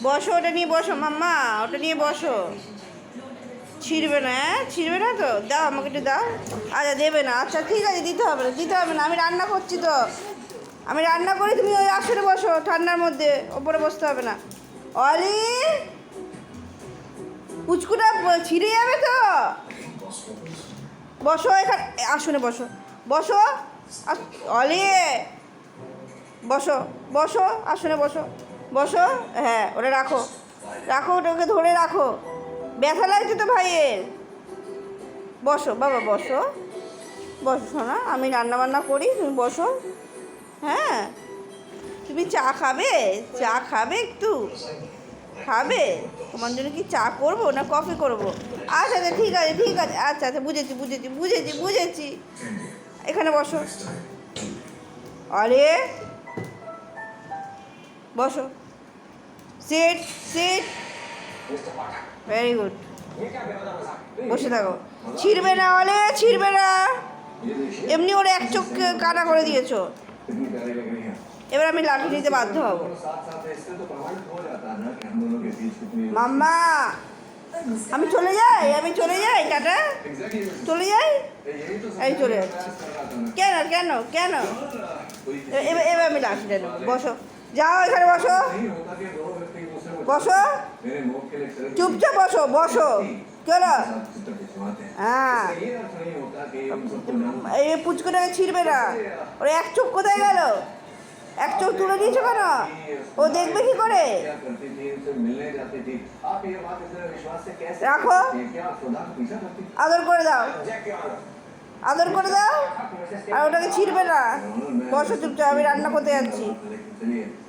বসো, ওটা নিয়ে বসো মাম্মা, ওটা নিয়ে বসো। ছিঁড়বে না? হ্যাঁ, ছিঁড়বে না তো? দাও আমাকে একটু দাও। আচ্ছা দেবে না, আচ্ছা ঠিক আছে, দিতে হবে না, দিতে হবে না, আমি রান্না করছি তো। আমি রান্না করি, তুমি ওই আসরে বসো, ঠান্ডার মধ্যে ওপরে বসতে হবে না। অলি, পুচকুটা ছিঁড়ে যাবে তো। বসো এখানে, আসনে বসো, বসো। অলি, বসো, বসো, আসনে বসো, বসো। হ্যাঁ, ওটা রাখো, রাখো, ওটাকে ধরে রাখো, ব্যথা লাগছে তো ভাইয়ের। বসো বাবা, বসো, বসো শোনা, আমি রান্না বান্না করি, তুমি বসো। হ্যাঁ, তুমি চা খাবে? চা খাবে একটু? খাবে? তোমার জন্য কি চা করবো না কফি করবো? আচ্ছা আচ্ছা, ঠিক আছে ঠিক আছে, আচ্ছা আচ্ছা, বুঝেছি বুঝেছি বুঝেছি বুঝেছি। এখানে বসো। আরে বসো, সিট সিট, ভেরি গুড, বসে থাকো। ছিঁড়বে না বলে, ছিঁড়বে না। এমনি ওর এক চোখ কাটা করে দিয়েছো। এবার আমি লাঠি নিতে বাধ্য হব। মাম্মা, আমি চলে যাই, আমি চলে যাই, টাটা, চলে যাই, এই চলে যাচ্ছি। কেন কেন কেন? এবার এবার আমি লাঠিটা নেবো। বসো, যাও, এখানে বসো, বসো, চুপচাপ বসো, বসো। কেন? হ্যাঁ, এই পুচকুটাকে ছিঁড়বে না। ওর এক চোখ কোথায় গেল? এক চোখ তুলে দিয়েছো কেন? ও দেখবে কি করে? রাখো, আদর করে দাও, আদর করে দাও, আর ওটাকে ছিঁড়বে না। বসো চুপচাপ, আমি রান্না করতে যাচ্ছি।